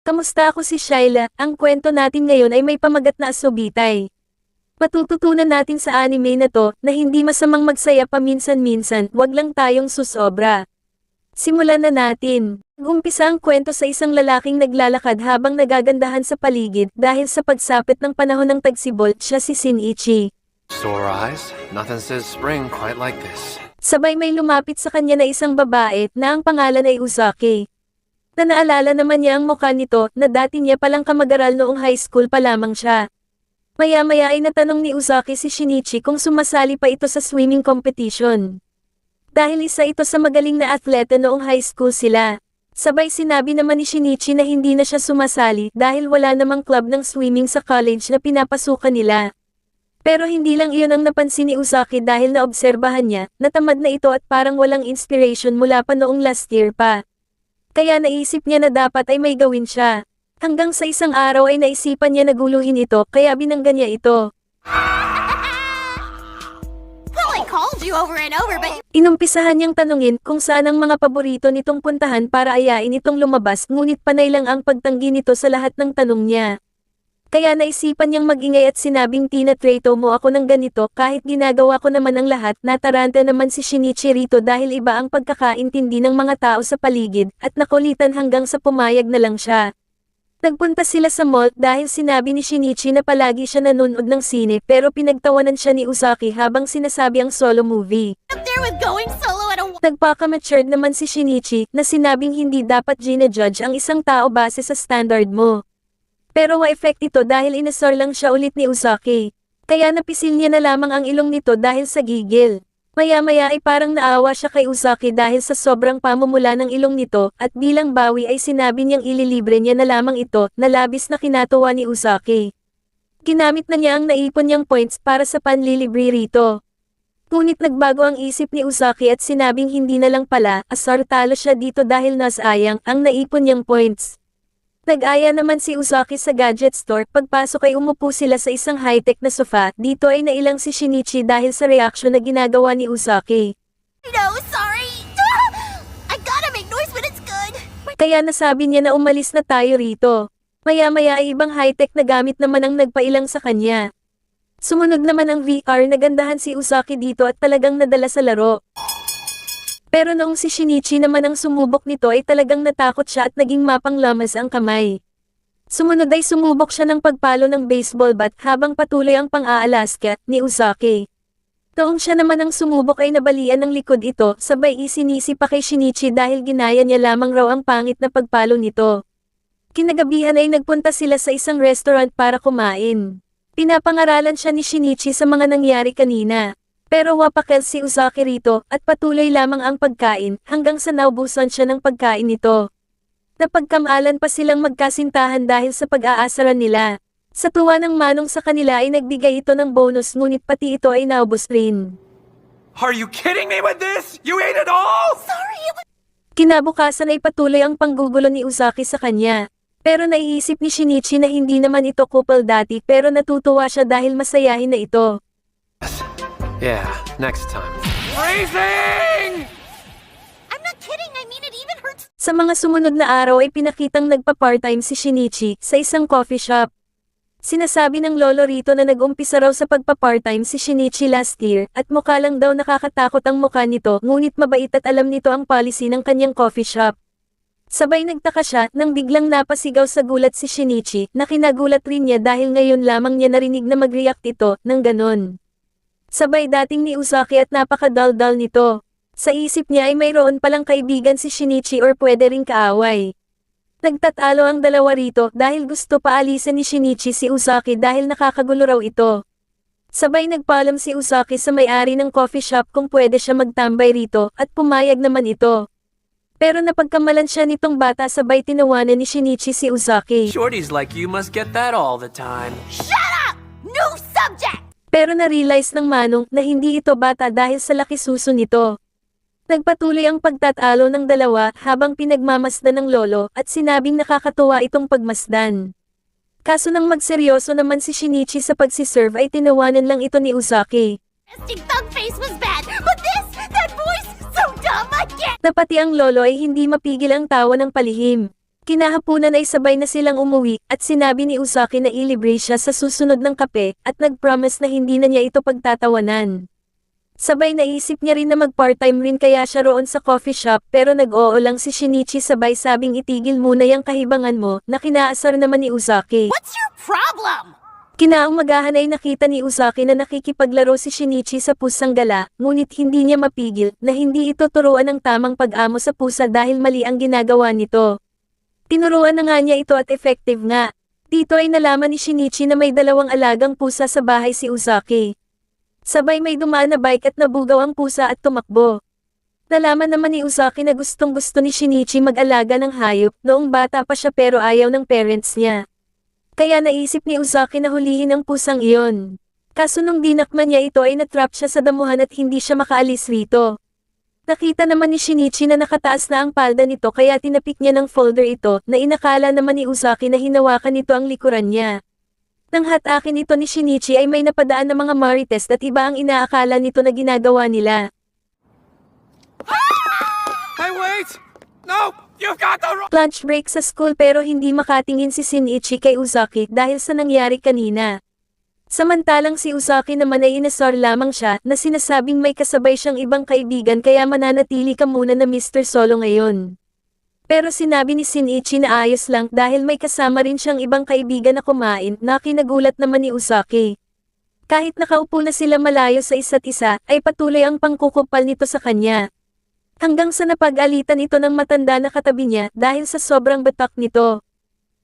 Kamusta? Ako si Shyla. Ang kwento natin ngayon ay may pamagat na asubitay. Matututunan natin sa anime na to na hindi masamang magsaya paminsan-minsan, wag lang tayong susobra. Simulan na natin. Umpisa ang kwento sa isang lalaking naglalakad habang nagagandahan sa paligid dahil sa pagsapit ng panahon ng tagsibol, siya si Shinichi. Sore eyes? Nothing says spring quite like this. Sabay may lumapit sa kanya na isang babae na ang pangalan ay Uzaki. Na naalala naman niya ang mukha nito na dati niya palang kamag-aral noong high school pa lamang siya. Maya-maya ay natanong ni Uzaki si Shinichi kung sumasali pa ito sa swimming competition. Dahil isa ito sa magaling na atleta noong high school sila. Sabay sinabi naman ni Shinichi na hindi na siya sumasali dahil wala namang club ng swimming sa college na pinapasukan nila. Pero hindi lang iyon ang napansin ni Uzaki dahil naobserbahan niya na tamad na ito at parang walang inspiration mula pa noong last year pa. Kaya naisip niya na dapat ay may gawin siya. Hanggang sa isang araw ay naisipan niya na guluhin ito kaya binangga niya ito. Well, I called you over and over, but Inumpisahan niyang tanungin kung saan ang mga paborito nitong puntahan para ayain itong lumabas ngunit panay lang ang pagtanggi nito sa lahat ng tanong niya. Kaya naisipan niyang magingay at sinabing tinatrato mo ako ng ganito kahit ginagawa ko naman ang lahat. Nataranta naman si Shinichi rito dahil iba ang pagkakaintindi ng mga tao sa paligid at nakulitan hanggang sa pumayag na lang siya. Nagpunta sila sa mall dahil sinabi ni Shinichi na palagi siya nanonood ng sine pero pinagtawanan siya ni Uzaki habang sinasabi ang solo movie. up there with going solo at a Nagpaka-matured naman si Shinichi na sinabing hindi dapat gina-judge ang isang tao base sa standard mo. Pero wa-effect ito dahil inasar lang siya ulit ni Uzaki. Kaya napisil niya na lamang ang ilong nito dahil sa gigil. Maya-maya ay parang naawa siya kay Uzaki dahil sa sobrang pamumula ng ilong nito at bilang bawi ay sinabi niyang ililibre niya na lamang ito na labis na kinatuwa ni Uzaki. Ginamit na niya ang naipon niyang points para sa panlilibre rito. Ngunit nagbago ang isip ni Uzaki at sinabing hindi na lang pala, asar talo siya dito dahil nasayang ang naipon niyang points. Nag-aya naman si Uzaki sa gadget store. Pagpasok ay umupo sila sa isang high-tech na sofa. Dito ay nailang si Shinichi dahil sa reaksyon na ginagawa ni Uzaki. No, sorry. I gotta make noise when it's good. Kaya nasabi niya na umalis na tayo rito. Maya-maya ay ibang high-tech na gamit naman ang nagpailang sa kanya. Sumunod naman ang VR. Nagandahan si Uzaki dito at talagang nadala sa laro. Pero noong si Shinichi naman ang sumubok nito ay talagang natakot siya at naging mapanglamas ang kamay. Sumunod ay sumubok siya ng pagpalo ng baseball bat habang patuloy ang pang-aalaska ni Uzaki. Noong siya naman ang sumubok ay nabalian ng likod ito, sabay isinisi pa kay Shinichi dahil ginaya niya lamang raw ang pangit na pagpalo nito. Kinagabihan ay nagpunta sila sa isang restaurant para kumain. Pinapangaralan siya ni Shinichi sa mga nangyari kanina. Pero wapakel si Uzaki rito at patuloy lamang ang pagkain hanggang sa naubusan siya ng pagkain nito. Napagkamalan pa silang magkasintahan dahil sa pag-aasaran nila. Sa tuwa ng manong sa kanila ay nagbigay ito ng bonus ngunit pati ito ay naubos rin. Are you kidding me with this? You ate it all? Sorry, it was Kinabukasan ay patuloy ang panggugulo ni Uzaki sa kanya. Pero naiisip ni Shinichi na hindi naman ito couple dati pero natutuwa siya dahil masayahin na ito. Yeah, next time. Freezing! I'm not kidding. I mean, it even hurts. Sa mga sumunod na araw ay pinakitang nagpa-part-time si Shinichi sa isang coffee shop. Sinasabi ng lolo rito na nag-umpisa raw sa pagpa-part-time si Shinichi last year at mukha lang daw nakakatakot ang mukha nito ngunit mabait at alam nito ang policy ng kanyang coffee shop. Sabay nagtaka siya nang biglang napasigaw sa gulat si Shinichi na kinagulat rin niya dahil ngayon lamang niya narinig na mag-react ito ng ganon. Sabay dating ni Uzaki at napakadaldal nito. Sa isip niya ay mayroon palang kaibigan si Shinichi or pwede ring kaaway. Nagtatalo ang dalawa rito dahil gusto paalisan ni Shinichi si Uzaki dahil nakakagulo raw ito. Sabay nagpaalam si Uzaki sa may-ari ng coffee shop kung pwede siya magtambay rito at pumayag naman ito. Pero napagkamalan siya nitong bata sabay tinawanan ni Shinichi si Uzaki. Shorties like you must get that all the time. Shut up! New subject! Pero na-realize ng manong na hindi ito bata dahil sa laki suso nito. Nagpatuloy ang pagtatalo ng dalawa habang pinagmamasdan ng lolo at sinabing nakakatuwa itong pagmasdan. Kaso nang magseryoso naman si Shinichi sa pagsiserve ay tinawanan lang ito ni Uzaki. Resting thug face was bad, but that voice, so dumb, I can't. Na pati ang lolo ay hindi mapigil ang tawa ng palihim. Kinahapunan ay sabay na silang umuwi, at sinabi ni Usaki na ilibre siya sa susunod ng kape, at nag-promise na hindi na niya ito pagtatawanan. Sabay naisip niya rin na mag-part-time rin kaya siya roon sa coffee shop pero nag-oo lang si Shinichi sabay sabing itigil muna yung kahibangan mo na kinaasar naman ni Usaki. What's your problem? Kinaumagahan ay nakita ni Usaki na nakikipaglaro si Shinichi sa pusang gala, ngunit hindi niya mapigil na hindi ito turuan ng tamang pag-amo sa pusa dahil mali ang ginagawa nito. Tinuruan na nga niya ito at effective nga. Dito ay nalaman ni Shinichi na may 2 alagang pusa sa bahay si Usaki. Sabay may dumaan na bike at nabugaw ang pusa at tumakbo. Nalaman naman ni Usaki na gustong-gusto ni Shinichi mag-alaga ng hayop noong bata pa siya pero ayaw ng parents niya. Kaya naisip ni Usaki na hulihin ang pusang iyon. Kaso nung dinakman niya ito ay natrap siya sa damuhan at hindi siya makaalis rito. Nakita naman ni Shinichi na nakataas na ang palda nito kaya tinapik niya ng folder ito na inakala naman ni Usaki na hinawakan nito ang likuran niya. Nang hatakin ito ni Shinichi ay may napadaan na mga marites at iba ang inaakala nito na ginagawa nila. Hey, wait! No! You got the wrong... Lunch break sa school pero hindi makatingin si Shinichi kay Usaki dahil sa nangyari kanina. Samantalang si Usaki naman ay inasar lamang siya na sinasabing may kasabay siyang ibang kaibigan kaya mananatili ka muna na Mr. Solo ngayon. Pero sinabi ni Shinichi na ayos lang dahil may kasama rin siyang ibang kaibigan na kumain na kinagulat naman ni Usaki. Kahit nakaupo na sila malayo sa isa't isa, ay patuloy ang pangkukupal nito sa kanya. Hanggang sa napag-alitan ito ng matanda na katabi niya dahil sa sobrang batak nito.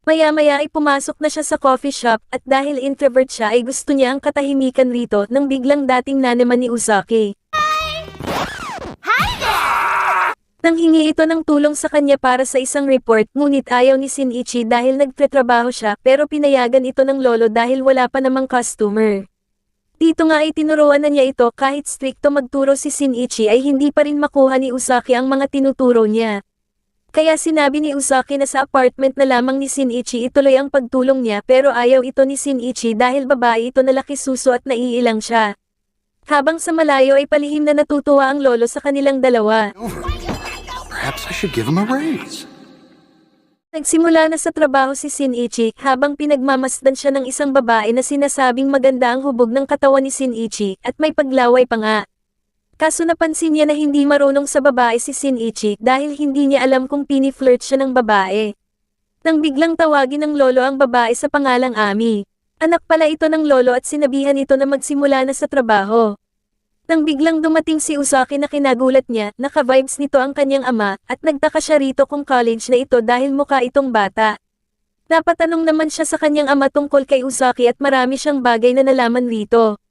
Maya-maya ay pumasok na siya sa coffee shop at dahil introvert siya ay gusto niya ang katahimikan rito nang biglang dating naman ni Usaki. Nang hingi ito ng tulong sa kanya para sa isang report ngunit ayaw ni Shinichi dahil nagtatrabaho siya pero pinayagan ito ng lolo dahil wala pa namang customer. Dito nga ay tinuruan na niya ito kahit strikto magturo si Shinichi ay hindi pa rin makuha ni Usaki ang mga tinuturo niya. Kaya sinabi ni Usaki na sa apartment na lamang ni Shinichi ituloy ang pagtulong niya pero ayaw ito ni Shinichi dahil babae ito na laki suso at naiilang siya. Habang sa malayo ay palihim na natutuwa ang lolo sa kanilang dalawa. Perhaps I should give him a raise. Nagsimula na sa trabaho si Shinichi habang pinagmamasdan siya ng isang babae na sinasabing maganda ang hubog ng katawan ni Shinichi at may paglaway pa nga. Kaso napansin niya na hindi marunong sa babae si Shinichi dahil hindi niya alam kung piniflirt siya ng babae. Nang biglang tawagin ng lolo ang babae sa pangalang Ami. Anak pala ito ng lolo at sinabihan ito na magsimula na sa trabaho. Nang biglang dumating si Usaki na kinagulat niya, naka-vibes nito ang kanyang ama, at nagtaka siya rito kung college na ito dahil mukha itong bata. Napatanong naman siya sa kanyang ama tungkol kay Usaki at marami siyang bagay na nalaman rito.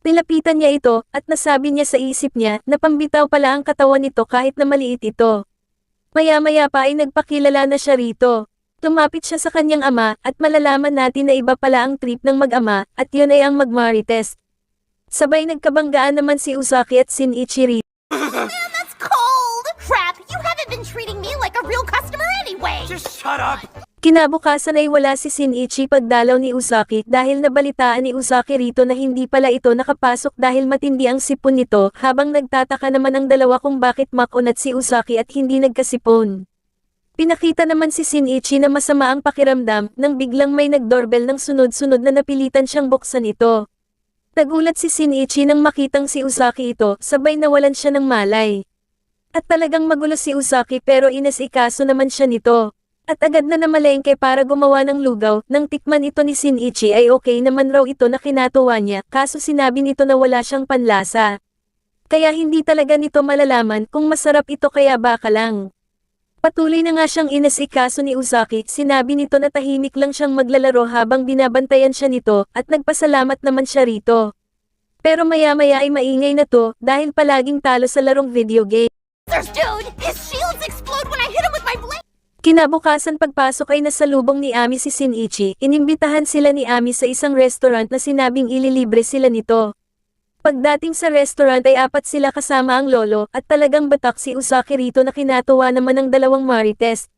Nilapitan niya ito, at nasabi niya sa isip niya na pambitaw pala ang katawan nito kahit na maliit ito. Maya-maya pa ay nagpakilala na siya rito. Tumapit siya sa kanyang ama, at malalaman natin na iba pala ang trip ng mag-ama, at yun ay ang mag-marites. Sabay nagkabanggaan naman si Usaki at Shinichi rito. Man, that's cold! Crap, you haven't been treating me like a real customer anyway! Just shut up! Kinabukasan ay wala si Shinichi pagdalaw ni Usaki dahil nabalitaan ni Usaki rito na hindi pala ito nakapasok dahil matindi ang sipon nito habang nagtataka naman ang dalawa kung bakit makunat si Usaki at hindi nagkasipon. Pinakita naman si Shinichi na masama ang pakiramdam nang biglang may nag-doorbell ng sunod-sunod na napilitan siyang buksan ito. Nagulat si Shinichi nang makitang si Usaki ito, sabay nawalan siya ng malay. At talagang magulo si Usaki pero inasikaso naman siya nito. At agad na namalengke para gumawa ng lugaw, nang tikman ito ni Shinichi ay okay naman raw ito na kinatuwa niya, kaso sinabi nito na wala siyang panlasa. Kaya hindi talaga nito malalaman kung masarap ito kaya baka lang. Patuloy na nga siyang inasikaso ni Usaki, sinabi nito na tahimik lang siyang maglalaro habang binabantayan siya nito, at nagpasalamat naman siya rito. Pero maya-maya ay maingay na to, dahil palaging talo sa larong video game. There's dude! His shields explode when I hit him with my blade! Kinabukasan pagpasok ay nasalubong ni Ami si Shinichi, inimbitahan sila ni Ami sa isang restaurant na sinabing ililibre sila nito. Pagdating sa restaurant ay 4 sila kasama ang lolo, at talagang batak si Usaki rito na kinatuwa naman ng 2 marites.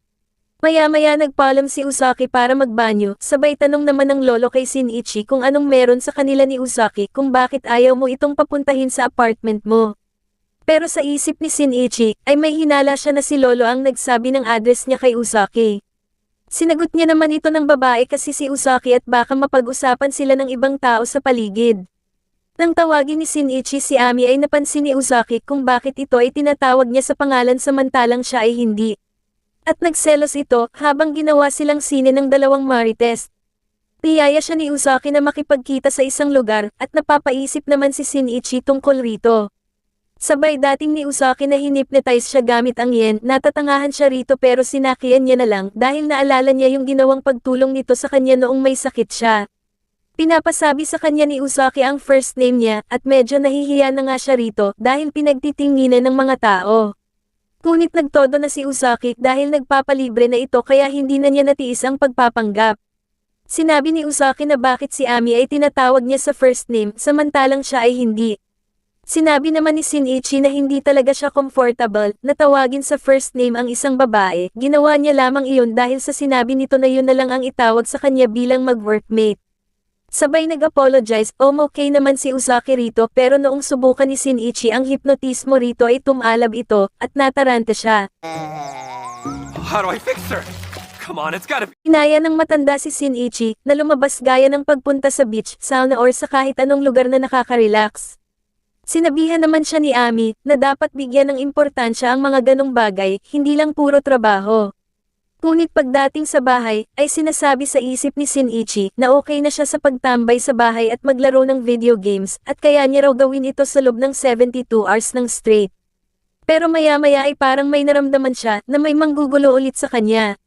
Maya-maya nagpaalam si Usaki para magbanyo, sabay tanong naman ng lolo kay Shinichi kung anong meron sa kanila ni Usaki kung bakit ayaw mo itong papuntahin sa apartment mo. Pero sa isip ni Shinichi, ay may hinala siya na si lolo ang nagsabi ng address niya kay Usaki. Sinagot niya naman ito ng babae kasi si Usaki at baka mapag-usapan sila ng ibang tao sa paligid. Nang tawagin ni Shinichi si Ami ay napansin ni Usaki kung bakit ito ay tinatawag niya sa pangalan samantalang siya ay hindi. At nagselos ito habang ginawa silang sine ng dalawang marites. Niyaya siya ni Usaki na makipagkita sa isang lugar at napapaisip naman si Shinichi tungkol rito. Sabay dating ni Usaki na hinipnotize siya gamit ang yen, natatangahan siya rito pero sinakian niya na lang dahil naalala niya yung ginawang pagtulong nito sa kanya noong may sakit siya. Pinapasabi sa kanya ni Usaki ang first name niya at medyo nahihiya na nga siya rito dahil pinagtitinginan ng mga tao. Ngunit nagtodo na si Usaki dahil nagpapalibre na ito kaya hindi na niya natiis ang pagpapanggap. Sinabi ni Usaki na bakit si Ami ay tinatawag niya sa first name samantalang siya ay hindi. Sinabi naman ni Shinichi na hindi talaga siya comfortable na tawagin sa first name ang isang babae, ginawa niya lamang iyon dahil sa sinabi nito na yun na lang ang itawag sa kanya bilang mag-workmate. Sabay nag-apologize, okay naman si Usaki rito pero noong subukan ni Shinichi ang hipnotismo rito ay tumalab ito at nataranta siya. How do I fix her? Come on, it's gotta be. Inaya ng matanda si Shinichi na lumabas gaya ng pagpunta sa beach, sauna or sa kahit anong lugar na nakaka-relax. Sinabihan naman siya ni Ami na dapat bigyan ng importansya ang mga ganong bagay, hindi lang puro trabaho. Ngunit pagdating sa bahay, ay sinasabi sa isip ni Shinichi na okay na siya sa pagtambay sa bahay at maglaro ng video games at kaya niya raw gawin ito sa loob ng 72 hours ng straight. Pero maya-maya ay parang may naramdaman siya na may manggugulo ulit sa kanya.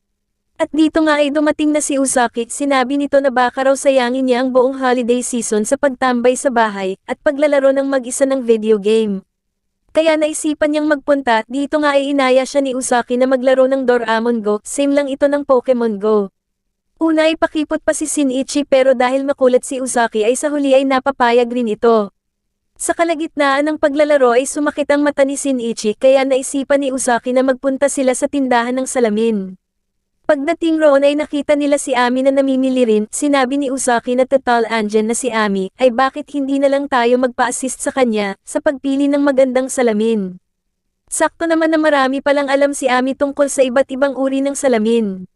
At dito nga ay dumating na si Usaki, sinabi nito na baka raw sayangin niya ang buong holiday season sa pagtambay sa bahay at paglalaro ng mag-isa ng video game. Kaya naisipan niyang magpunta, dito nga ay inaya siya ni Usaki na maglaro ng Doraemon Go, same lang ito ng Pokemon Go. Una ay pakipot pa si Shinichi pero dahil makulat si Usaki ay sa huli ay napapayag rin ito. Sa kalagitnaan ng paglalaro ay sumakit ang mata ni Shinichi kaya naisipan ni Usaki na magpunta sila sa tindahan ng salamin. Pagdating roon ay nakita nila si Ami na namimili rin, sinabi ni Usaki na total andyan na si Ami, ay bakit hindi na lang tayo magpa-assist sa kanya, sa pagpili ng magandang salamin. Sakto naman na marami palang alam si Ami tungkol sa iba't ibang uri ng salamin.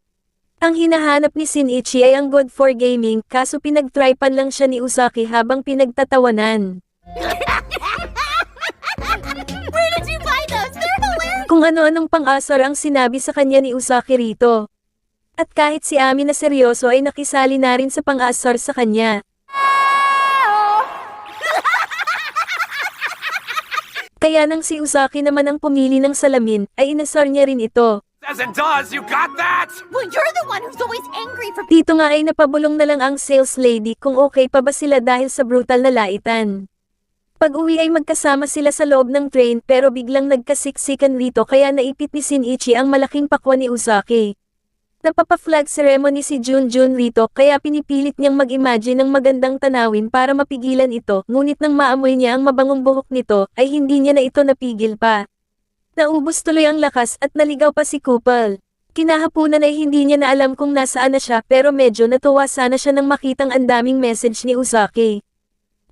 Ang hinahanap ni Shinichi ay ang good for gaming, kaso pinagtripan lang siya ni Usaki habang pinagtatawanan. Where did you buy those? They're hilarious! Kung ano-anong pang-asar ang sinabi sa kanya ni Usaki rito. At kahit si Ami na seryoso ay nakisali na rin sa pang-aasar sa kanya. Kaya nang si Usaki naman ang pumili ng salamin, ay inasar niya rin ito. As it does, you got that? Well, you're the one who's always angry for Dito nga ay napabulong na lang ang sales lady kung okay pa ba sila dahil sa brutal na laitan. Pag-uwi ay magkasama sila sa loob ng train pero biglang nagkasiksikan rito kaya naipit ni Shinichi ang malaking pakwan ni Usaki. Napapa-flag ceremony si Junjun rito kaya pinipilit niyang mag-imagine ng magandang tanawin para mapigilan ito, ngunit nang maamoy niya ang mabangong buhok nito, ay hindi niya na ito napigil pa. Naubos tuloy ang lakas at naligaw pa si Kupal. Kinahapunan ay hindi niya na alam kung nasaan na siya pero medyo natuwa sana siya nang makitang andaming message ni Usaki.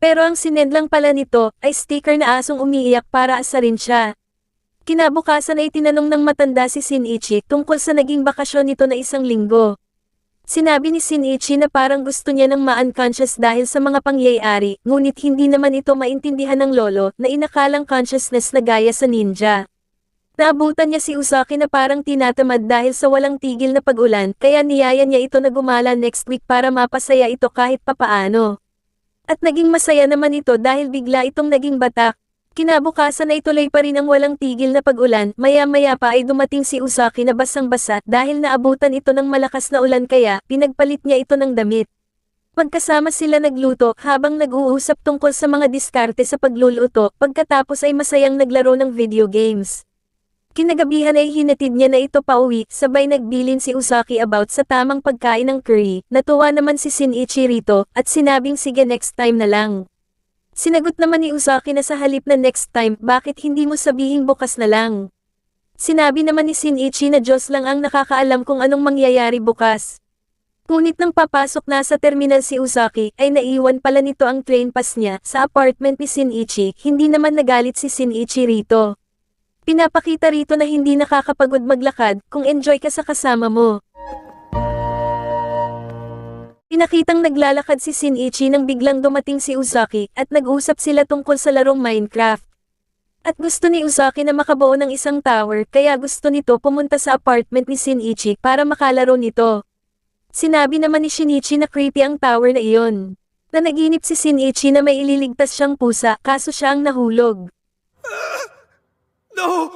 Pero ang sinend lang pala nito ay sticker na asong umiiyak para asarin siya. Kinabukasan ay tinanong ng matanda si Shinichi tungkol sa naging bakasyon nito na 1 linggo. Sinabi ni Shinichi na parang gusto niya ng ma-unconscious dahil sa mga pangyayari, ngunit hindi naman ito maintindihan ng lolo na inakalang consciousness na gaya sa ninja. Naabutan niya si Usaki na parang tinatamad dahil sa walang tigil na pag-ulan kaya niyaya niya ito na gumala next week para mapasaya ito kahit papaano. At naging masaya naman ito dahil bigla itong naging batak. Kinabukasan ay tuloy pa rin ang walang tigil na pag-ulan, maya-maya pa ay dumating si Usaki na basang-basa dahil naabutan ito ng malakas na ulan kaya pinagpalit niya ito ng damit. Magkasama sila nagluto habang nag-uusap tungkol sa mga diskarte sa pagluluto, pagkatapos ay masayang naglaro ng video games. Kinagabihan ay hinatid niya na ito pauwi, sabay nagbilin si Usaki about sa tamang pagkain ng curry, natuwa naman si Shinichi rito, at sinabing sige next time na lang. Sinagot naman ni Usaki na sa halip na next time, bakit hindi mo sabihing bukas na lang? Sinabi naman ni Shinichi na Diyos lang ang nakakaalam kung anong mangyayari bukas. Ngunit nang papasok na sa terminal si Usaki, ay naiwan pala nito ang train pass niya sa apartment ni Shinichi, hindi naman nagalit si Shinichi rito. Pinapakita rito na hindi nakakapagod maglakad kung enjoy ka sa kasama mo. Pinakitang naglalakad si Shinichi nang biglang dumating si Uzaki at nag-usap sila tungkol sa larong Minecraft. At gusto ni Uzaki na makabuo ng isang tower kaya gusto nito pumunta sa apartment ni Shinichi para makalaro nito. Sinabi naman ni Shinichi na creepy ang tower na iyon. Na naginip si Shinichi na may ililigtas siyang pusa kaso siya ang nahulog. No!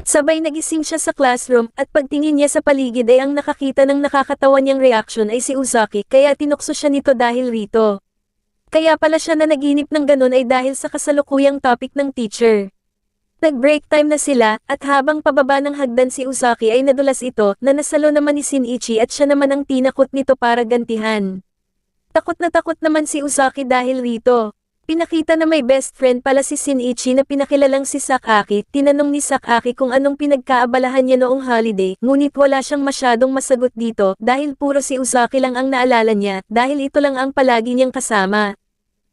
Sabay nagising siya sa classroom at pagtingin niya sa paligid ay ang nakakita ng nakakatawa niyang reaksyon ay si Uzaki kaya tinukso siya nito dahil rito. Kaya pala siya na naginip ng ganun ay dahil sa kasalukuyang topic ng teacher. Nag-break time na sila at habang pababa ng hagdan si Uzaki ay nadulas ito na nasalo naman ni Shinichi at siya naman ang tinakot nito para gantihan. Takot naman si Uzaki dahil rito. Pinakita na may best friend pala si Shinichi na pinakilalang si Sakaki. Tinanong ni Sakaki kung anong pinagkaabalahan niya noong holiday, ngunit wala siyang masyadong masagot dito dahil puro si Uzaki lang ang naalala niya dahil ito lang ang palagi niyang kasama.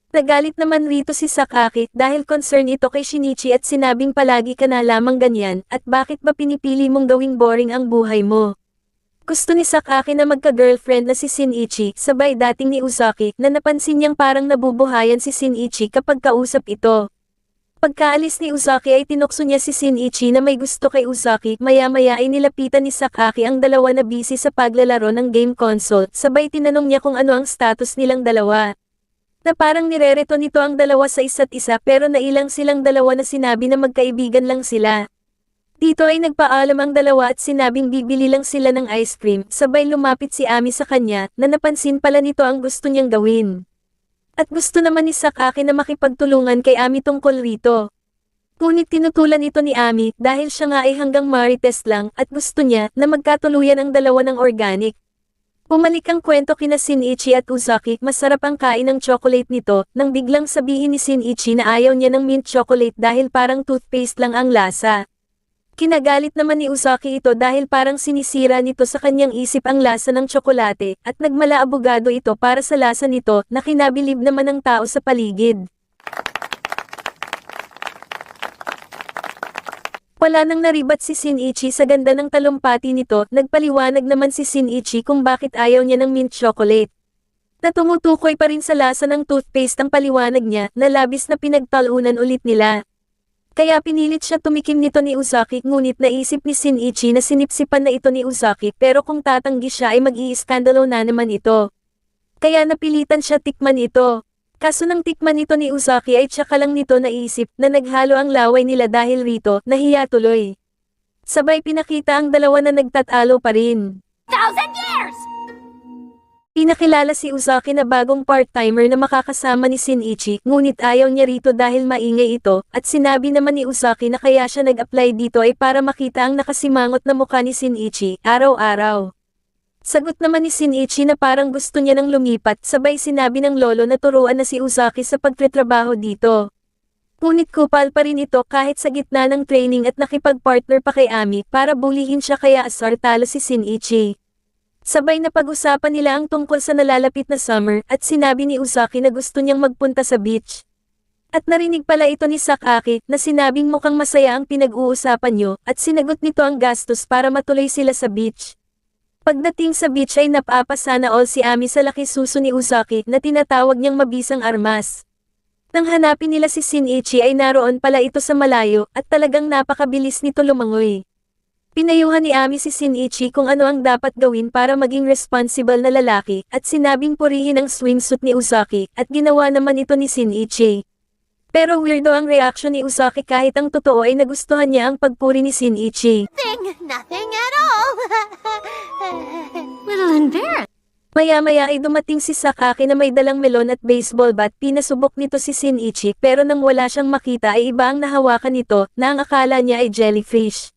Nagalit naman rito si Sakaki dahil concern ito kay Shinichi at sinabing palagi ka na lamang ganyan at bakit ba pinipili mong gawing boring ang buhay mo. Gusto ni Sakaki na magka-girlfriend na si Shinichi, sabay dating ni Uzaki na napansin niyang parang nabubuhayan si Shinichi kapag kausap ito. Pagkaalis ni Uzaki ay tinukso niya si Shinichi na may gusto kay Uzaki, maya-maya ay nilapitan ni Sakaki ang dalawa na busy sa paglalaro ng game console, sabay tinanong niya kung ano ang status nilang dalawa. Na parang nirereto nito ang dalawa sa isa't isa pero nailang silang dalawa na sinabi na magkaibigan lang sila. Dito ay nagpaalam ang dalawa at sinabing bibili lang sila ng ice cream, sabay lumapit si Ami sa kanya, na napansin pala nito ang gusto niyang gawin. At gusto naman ni Sakaki na makipagtulungan kay Ami tungkol rito. Ngunit tinutulan ito ni Ami dahil siya nga ay hanggang marites lang at gusto niya na magkatuluyan ang dalawa ng organic. Bumalik ang kwento kina Shinichi at Uzaki, masarap ang kain ng chocolate nito, nang biglang sabihin ni Shinichi na ayaw niya ng mint chocolate dahil parang toothpaste lang ang lasa. Kinagalit naman ni Uzaki ito dahil parang sinisira nito sa kanyang isip ang lasa ng tsokolate, at nagmala abogado ito para sa lasa nito na kinabilib naman ng tao sa paligid. Wala nang naribat si Shinichi sa ganda ng talumpati nito, nagpaliwanag naman si Shinichi kung bakit ayaw niya ng mint chocolate. Na tumutukoy pa rin sa lasa ng toothpaste ang paliwanag niya na labis na pinagtalunan ulit nila. Kaya pinilit siya tumikim nito ni Uzaki, ngunit naisip ni Shinichi na sinipsipan na ito ni Uzaki pero kung tatanggi siya ay mag-iiskandalo na naman ito. Kaya napilitan siya tikman ito. Kaso nang tikman ito ni Uzaki ay tsaka lang nito naisip na naghalo ang laway nila dahil rito, nahiya tuloy. Sabay pinakita ang dalawa na nagtatalo pa rin. 1,000 years! Pinakilala si Uzaki na bagong part-timer na makakasama ni Shinichi, ngunit ayaw niya rito dahil maingay ito, at sinabi naman ni Uzaki na kaya siya nag-apply dito ay para makita ang nakasimangot na mukha ni Shinichi, araw-araw. Sagot naman ni Shinichi na parang gusto niya nang lumipat, sabay sinabi ng lolo na turuan na si Uzaki sa pagtatrabaho dito. Ngunit kupal pa rin ito kahit sa gitna ng training at nakipag-partner pa kay Ami para bulihin siya kaya asar talo si Shinichi. Sabay na pag-usapan nila ang tungkol sa nalalapit na summer at sinabi ni Uzaki na gusto niyang magpunta sa beach. At narinig pala ito ni Sakaki na sinabing mukhang masaya ang pinag-uusapan niyo at sinagot nito ang gastos para matuloy sila sa beach. Pagdating sa beach ay napapasana all si Ami sa laki suso ni Uzaki na tinatawag niyang mabisang armas. Nang hanapin nila si Shinichi ay naroon pala ito sa malayo at talagang napakabilis nito lumangoy. Pinayuhan ni Ami si Shinichi kung ano ang dapat gawin para maging responsible na lalaki at sinabing purihin ang swimsuit ni Uzaki at ginawa naman ito ni Shinichi. Pero weirdo ang reaksyon ni Uzaki kahit ang totoo ay nagustuhan niya ang pagpuri ni Shinichi. Nothing at all. Little embarrassed. Maya-maya ay dumating si Sakaki na may dalang melon at baseball bat, pinasubok nito si Shinichi pero nang wala siyang makita ay iba ang nahawakan nito na ang akala niya ay jellyfish.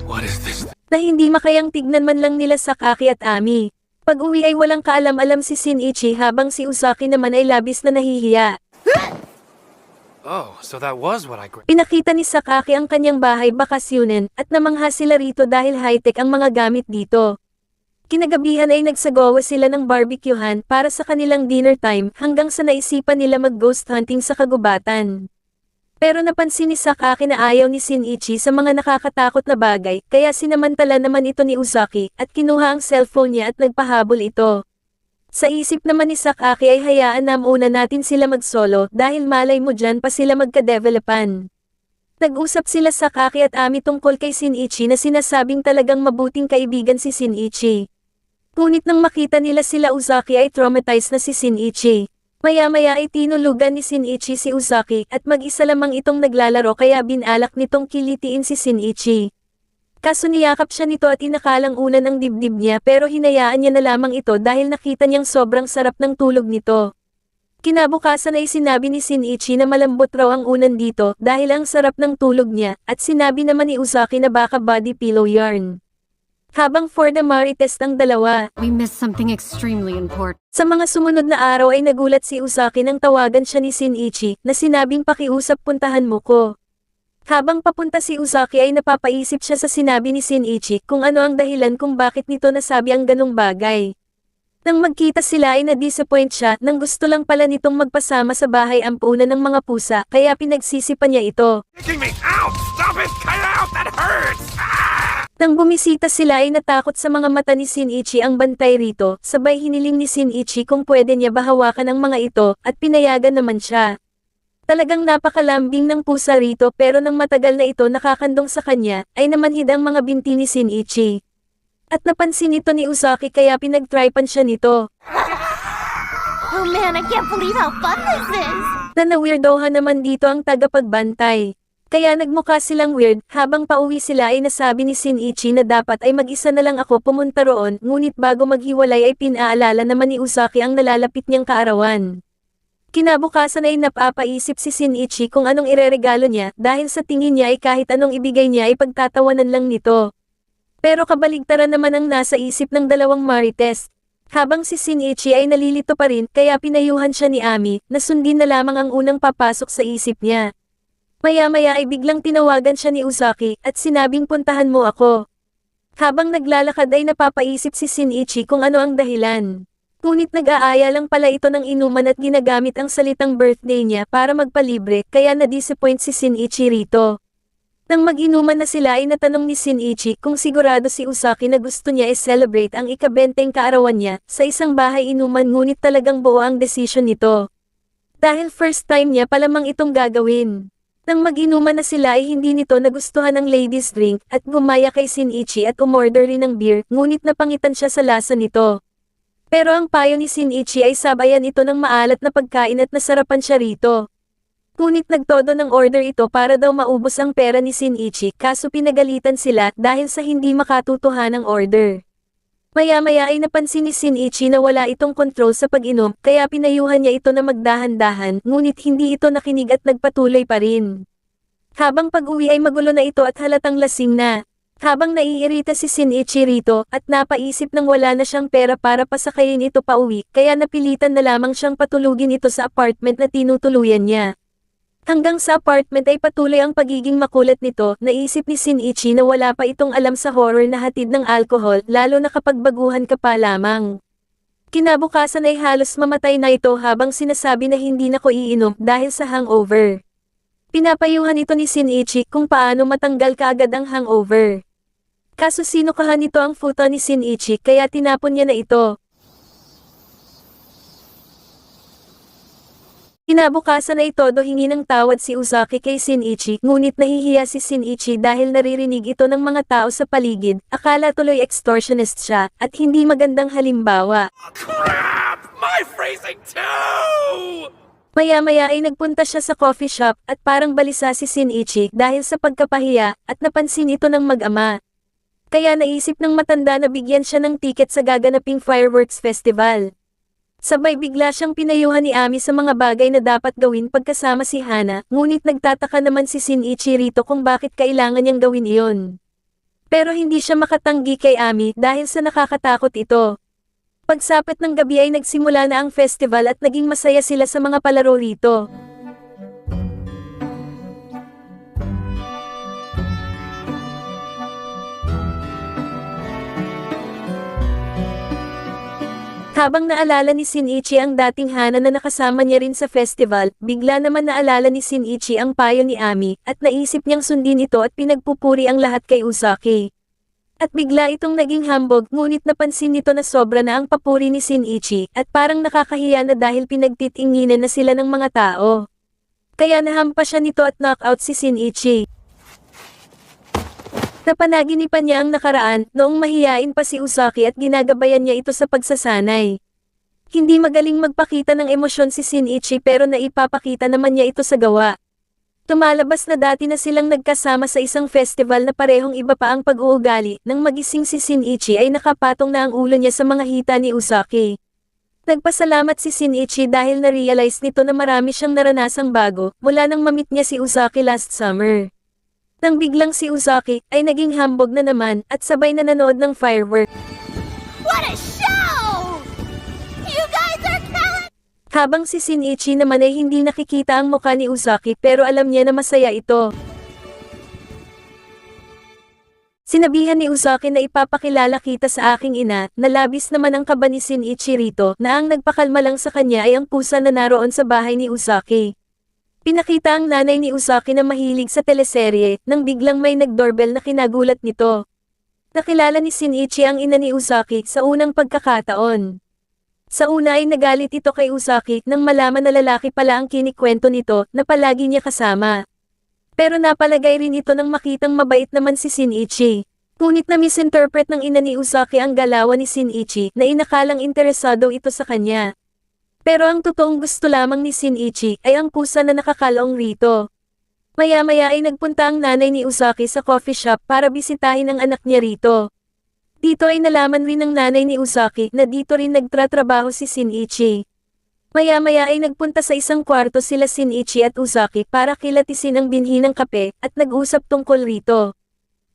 What is this? Na hindi makayang tignan man lang nila Sakaki at Ami. Pag-uwi ay walang kaalam-alam si Shinichi habang si Uzaki naman ay labis na nahihiya. Oh, so that was what I Pinakita ni Sakaki ang kanyang bahay bakasyunen at namangha sila rito dahil high-tech ang mga gamit dito. Kinagabihan ay nagsagawa sila ng barbecuehan para sa kanilang dinner time hanggang sa naisipan nila mag-ghost hunting sa kagubatan. Pero napansin ni Sakaki na ayaw ni Shinichi sa mga nakakatakot na bagay, kaya sinamantala naman ito ni Uzaki, at kinuha ang cellphone niya at nagpahabol ito. Sa isip naman ni Sakaki ay hayaan na muna natin sila mag-solo dahil malay mo dyan pa sila magka-developan. Nag-usap sila Sakaki at Ami tungkol kay Shinichi na sinasabing talagang mabuting kaibigan si Shinichi. Ngunit nang makita nila sila Uzaki ay traumatized na si Shinichi. Maya-maya ay tinulugan ni Shinichi si Uzaki at mag-isa lamang itong naglalaro kaya binalak nitong kilitiin si Shinichi. Kaso niyakap siya nito at inakalang unan ang dibdib niya pero hinayaan niya na lamang ito dahil nakita niyang sobrang sarap ng tulog nito. Kinabukasan ay sinabi ni Shinichi na malambot raw ang unan dito dahil ang sarap ng tulog niya at sinabi naman ni Uzaki na baka body pillow yarn. Habang for the Marites ang dalawa. We missed something extremely important. Sa mga sumunod na araw ay nagulat si Uzaki nang tawagan siya ni Shinichi na sinabing pakiusap puntahan mo ko. Habang papunta si Uzaki ay napapaisip siya sa sinabi ni Shinichi kung ano ang dahilan kung bakit nito nasabi ang ganong bagay. Nang magkita sila ay na-disappoint siya nang gusto lang pala nitong magpasama sa bahay ampunan ng mga pusa kaya pinagsisipan niya ito. Kicking me out! Stop it! Cut it out! That hurts! Nang bumisita sila ay natakot sa mga mata ni Shinichi ang bantay rito, sabay hiniling ni Shinichi kung pwede niya ba hawakan ang mga ito, at pinayagan naman siya. Talagang napakalambing ng pusa rito pero nang matagal na ito nakakandong sa kanya, ay namanhid ang mga binti ni Shinichi. At napansin ito ni Uzaki kaya pinagtripan siya nito. Oh man, I can't believe how fun this is! Na-weirdohan naman dito ang tagapagbantay. Kaya nagmukha silang weird, habang pauwi sila ay nasabi ni Shinichi na dapat ay mag-isa na lang ako pumunta roon, ngunit bago maghiwalay ay pinaalala naman ni Uzaki ang nalalapit niyang kaarawan. Kinabukasan ay napapaisip si Shinichi kung anong ireregalo niya dahil sa tingin niya ay kahit anong ibigay niya ay pagtatawanan lang nito. Pero kabaligtaran naman ang nasa isip ng dalawang Marites. Habang si Shinichi ay nalilito pa rin kaya pinayuhan siya ni Ami na sundin na lamang ang unang papasok sa isip niya. Maya-maya ay biglang tinawagan siya ni Uzaki at sinabing puntahan mo ako. Habang naglalakad ay napapaisip si Shinichi kung ano ang dahilan. Ngunit nag-aaya lang pala ito ng inuman at ginagamit ang salitang birthday niya para magpalibre kaya na-disappoint si Shinichi rito. Nang mag-inuman na sila ay natanong ni Shinichi kung sigurado si Uzaki na gusto niya i-celebrate ang ika-20 kaarawan niya sa isang bahay inuman ngunit talagang buo ang desisyon nito. Dahil first time niya palamang itong gagawin. Nang mag-inuman na sila ay hindi nito nagustuhan ang ladies drink at gumaya kay Shinichi at umorder rin ng beer ngunit napangitan siya sa lasa nito. Pero ang payo ni Shinichi ay sabayan ito ng maalat na pagkain at nasarapan siya rito. Ngunit nagtodo ng order ito para daw maubos ang pera ni Shinichi kaso pinagalitan sila dahil sa hindi makatutuhan ng order. Maya-maya ay napansin ni Shinichi na wala itong kontrol sa pag-inom kaya pinayuhan niya ito na magdahan-dahan ngunit hindi ito nakinig at nagpatuloy pa rin. Habang pag-uwi ay magulo na ito at halatang lasing na. Habang naiirita si Shinichi rito at napaisip nang wala na siyang pera para pasakayin ito pa uwi kaya napilitan na lamang siyang patulugin ito sa apartment na tinutuluyan niya. Hanggang sa apartment ay patuloy ang pagiging makulit nito, naisip ni Shinichi na wala pa itong alam sa horror na hatid ng alcohol lalo na kapag baguhan ka pa lamang. Kinabukasan ay halos mamatay na ito habang sinasabi na hindi na ko iinom dahil sa hangover. Pinapayuhan ito ni Shinichi kung paano matanggal kaagad ang hangover. Kaso sinukahan nito ang futa ni Shinichi kaya tinapon niya na ito. Kinabukasan ay todo hingi ng tawad si Uzaki kay Shinichi ngunit nahihiya si Shinichi dahil naririnig ito ng mga tao sa paligid, akala tuloy extortionist siya at hindi magandang halimbawa. Crap! My phrasing too! Maya-maya ay nagpunta siya sa coffee shop at parang balisa si Shinichi dahil sa pagkapahiya at napansin ito ng mag-ama. Kaya naisip ng matanda na bigyan siya ng tiket sa gaganaping fireworks festival. Sabay bigla siyang pinayuhan ni Ami sa mga bagay na dapat gawin pagkasama si Hana, ngunit nagtataka naman si Shinichi rito kung bakit kailangan niyang gawin iyon. Pero hindi siya makatanggi kay Ami dahil sa nakakatakot ito. Pagsapit ng gabi ay nagsimula na ang festival at naging masaya sila sa mga palaro rito. Habang naalala ni Shinichi ang dating Hana na nakasama niya rin sa festival, bigla naman naalala ni Shinichi ang payo ni Ami, at naisip niyang sundin ito at pinagpupuri ang lahat kay Usaki. At bigla itong naging hambog, ngunit napansin nito na sobra na ang papuri ni Shinichi, at parang nakakahiya na dahil pinagtitinginan na sila ng mga tao. Kaya nahampa siya nito at knockout si Shinichi. Napanaginipan niya ang nakaraan, noong mahiyain pa si Usaki at ginagabayan niya ito sa pagsasanay. Hindi magaling magpakita ng emosyon si Shinichi pero naipapakita naman niya ito sa gawa. Tumalabas na dati na silang nagkasama sa isang festival na parehong iba pa ang pag-uugali, nang magising si Shinichi ay nakapatong na ang ulo niya sa mga hita ni Usaki. Nagpasalamat si Shinichi dahil na-realize nito na marami siyang naranasang bago, mula nang mamit niya si Usaki last summer. Nang biglang si Usaki ay naging hambog na naman at sabay na nanood ng firework. What a show! You guys are killing. Habang si Shinichi naman ay hindi nakikita ang mukha ni Usaki pero alam niya na masaya ito. Sinabihan ni Usaki na ipapakilala kita sa aking ina, na labis naman ang kaba ni Shinichi rito na ang nagpakalma lang sa kanya ay ang pusa na naroon sa bahay ni Usaki. Pinakita ang nanay ni Usaki na mahilig sa teleserye, nang biglang may nag-doorbell na kinagulat nito. Nakilala ni Shinichi ang ina ni Usaki sa unang pagkakataon. Sa una ay nagalit ito kay Usaki nang malaman na lalaki pala ang kinikwento nito na palagi niya kasama. Pero napalagay rin ito nang makitang mabait naman si Shinichi. Ngunit na misinterpret ng ina ni Usaki ang galawan ni Shinichi na inakalang interesado ito sa kanya. Pero ang totoong gusto lamang ni Shinichi ay ang pusa na nakakalaong rito. Maya-maya ay nagpunta ang nanay ni Usaki sa coffee shop para bisitahin ang anak niya rito. Dito ay nalaman rin ng nanay ni Usaki na dito rin nagtratrabaho si Shinichi. Maya-maya ay nagpunta sa isang kwarto sila Shinichi at Usaki para kilatisin ang binhi ng kape at nag-usap tungkol rito.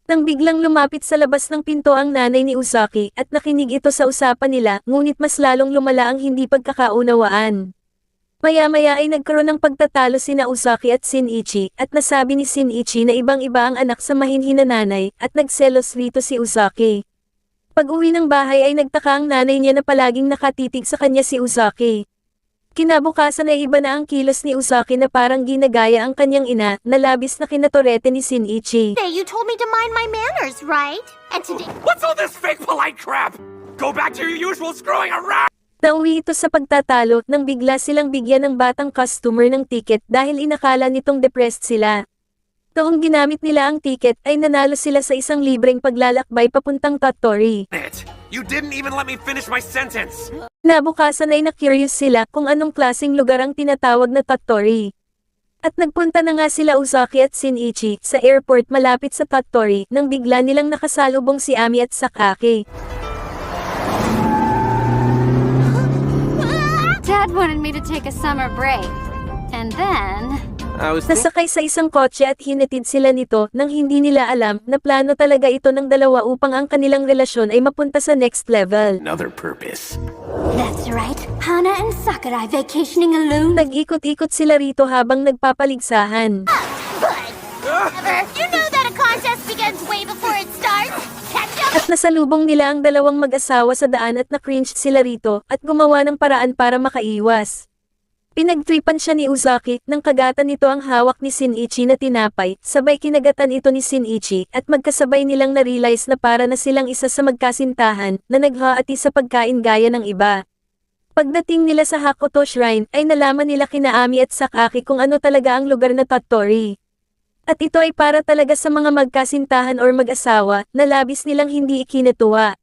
Nang biglang lumapit sa labas ng pinto ang nanay ni Usaki at nakinig ito sa usapan nila, ngunit mas lalong lumala ang hindi pagkakaunawaan. Maya-maya ay nagkaroon ng pagtatalo sina Usaki at Shinichi at nasabi ni Shinichi na ibang-iba ang anak sa mahinhin na nanay at nagselos rito si Usaki. Pag-uwi ng bahay ay nagtaka ang nanay niya na palaging nakatitig sa kanya si Usaki. Kinabukasan ay iba na ang kilos ni Usaki na parang ginagaya ang kanyang ina na labis na kinatorete ni Shinichi. Hey, you told me to mind my manners, right? And today. What's all this fake polite crap? Go back to your usual screwing around! Nauwi ito sa pagtatalo nang bigla silang bigyan ng batang customer ng ticket dahil inakala nitong depressed sila. Noong ginamit nila ang ticket ay nanalo sila sa isang libreng paglalakbay papuntang Tottori. You didn't even let me finish my sentence! Nabukasan ay na-curious sila kung anong klaseng lugar ang tinatawag na Tottori. At nagpunta na nga sila Usaki at Shinichi sa airport malapit sa Tottori nang bigla nilang nakasalubong si Ami at Sakaki. Dad wanted me to take a summer break. And then... Nasakay sa isang kotse at hinatid sila nito nang hindi nila alam na plano talaga ito ng dalawa upang ang kanilang relasyon ay mapunta sa next level. Another purpose. That's right. Hana and Sakurai vacationing alone. Nag-ikot-ikot sila rito habang nagpapaligsahan. You know that a contest begins way before it starts. Catch up. At nasalubong nila ang dalawang mag-asawa sa daan at na-cringe sila rito at gumawa ng paraan para makaiwas. Pinagtripan siya ni Usaki nang kagatan nito ang hawak ni Shinichi na tinapay, sabay kinagatan ito ni Shinichi at magkasabay nilang na-realize na para na silang isa sa magkasintahan na naghaati sa pagkain gaya ng iba. Pagdating nila sa Hakoto Shrine ay nalaman nila kina Ami at Sakaki kung ano talaga ang lugar na Tottori. At ito ay para talaga sa mga magkasintahan or mag-asawa na labis nilang hindi ikinatuwa.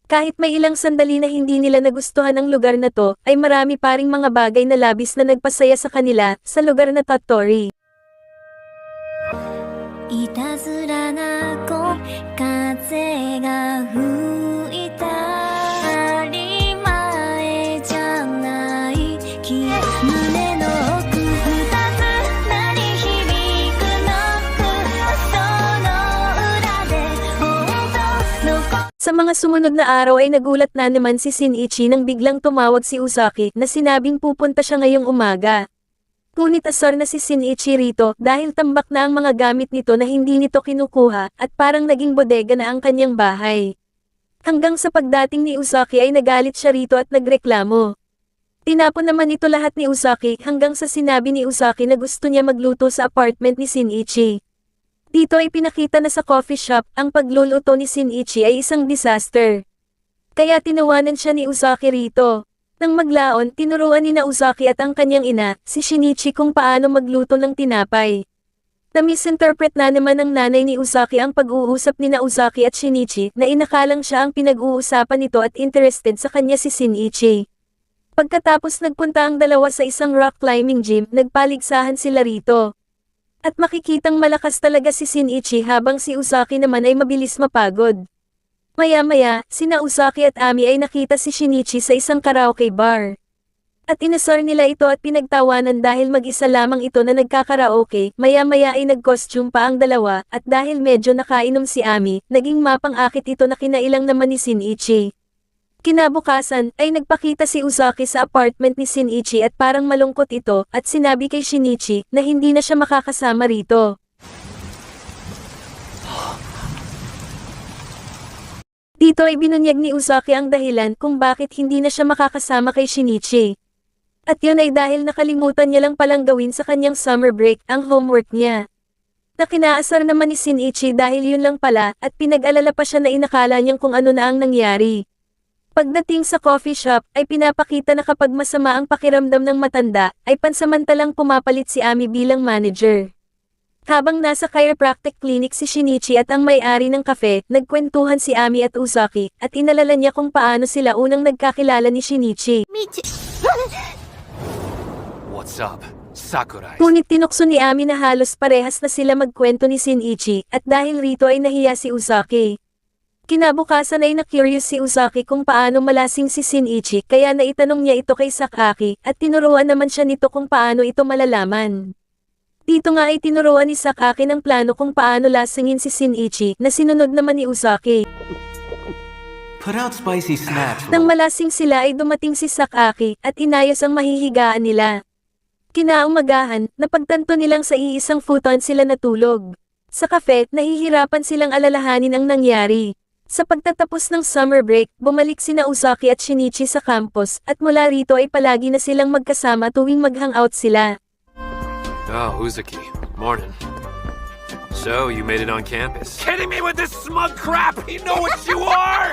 Kahit may ilang sandali na hindi nila nagustuhan ang lugar na to, ay marami pa ring mga bagay na labis na nagpasaya sa kanila sa lugar na Tottori. いたずらな子風が吹いた当たり前じゃない胸の奥二つ鳴り響くノックその裏で本当の Sa mga sumunod na araw ay nagulat na naman si Shinichi nang biglang tumawag si Usaki na sinabing pupunta siya ngayong umaga. Ngunit asar na si Shinichi rito dahil tambak na ang mga gamit nito na hindi nito kinukuha at parang naging bodega na ang kanyang bahay. Hanggang sa pagdating ni Usaki ay nagalit siya rito at nagreklamo. Tinapon naman ito lahat ni Usaki hanggang sa sinabi ni Usaki na gusto niya magluto sa apartment ni Shinichi. Dito ay pinakita na sa coffee shop ang pagluluto ni Shinichi ay isang disaster. Kaya tinawanan siya ni Usaki rito. Nang maglaon, tinuruan ni na Usaki at ang kanyang ina, si Shinichi kung paano magluto ng tinapay. Na-misinterpret na naman ng nanay ni Usaki ang pag-uusap ni na Usaki at Shinichi na inakalang siya ang pinag-uusapan nito at interested sa kanya si Shinichi. Pagkatapos nagpunta ang dalawa sa isang rock climbing gym, nagpaligsahan sila rito. At makikitang malakas talaga si Shinichi habang si Usaki naman ay mabilis mapagod. Maya-maya, sina Usaki at Ami ay nakita si Shinichi sa isang karaoke bar. At inasar nila ito at pinagtawanan dahil mag-isa lamang ito na nagkakaraoke, maya-maya ay nag-costume pa ang dalawa, at dahil medyo nakainom si Ami, naging mapang-akit ito na kinailang naman ni Shinichi. Kinabukasan, ay nagpakita si Usaki sa apartment ni Shinichi at parang malungkot ito, at sinabi kay Shinichi na hindi na siya makakasama rito. Dito ay binunyag ni Usaki ang dahilan kung bakit hindi na siya makakasama kay Shinichi. At yun ay dahil nakalimutan niya lang palang gawin sa kanyang summer break ang homework niya. Nakinaasar naman ni Shinichi dahil yun lang pala at pinag-alala pa siya na inakala niyang kung ano na ang nangyari. Pagdating sa coffee shop ay pinapakita na kapag masama ang pakiramdam ng matanda ay pansamantalang pumapalit si Ami bilang manager. Habang nasa chiropractic clinic si Shinichi at ang may-ari ng cafe, nagkwentuhan si Ami at Usaki at inalala niya kung paano sila unang nagkakilala ni Shinichi. Me too. What's up, Sakurai? Ngunit tinukso ni Ami na halos parehas na sila magkwento ni Shinichi at dahil rito ay nahiya si Usaki. Kinabukasan ay na-curious si Usaki kung paano malasing si Shinichi kaya naitanong niya ito kay Sakaki at tinuruan naman siya nito kung paano ito malalaman. Dito nga ay tinuruan ni Sakaki ng plano kung paano lasingin si Shinichi na sinunod naman ni Usaki. Put out spicy snacks. Nang malasing sila ay dumating si Sakaki at inayos ang mahihigaan nila. Kinaumagahan, napagtanto nilang sa iisang futon sila natulog. Sa cafe, nahihirapan silang alalahanin ang nangyari. Sa pagtatapos ng summer break, bumalik sina Usaki at Shinichi sa campus at mula rito ay palagi na silang magkasama tuwing mag-hangout sila. Oh, Uzuki. Morning. So, you made it on campus. Kidding me with this smug crap? You know what you are!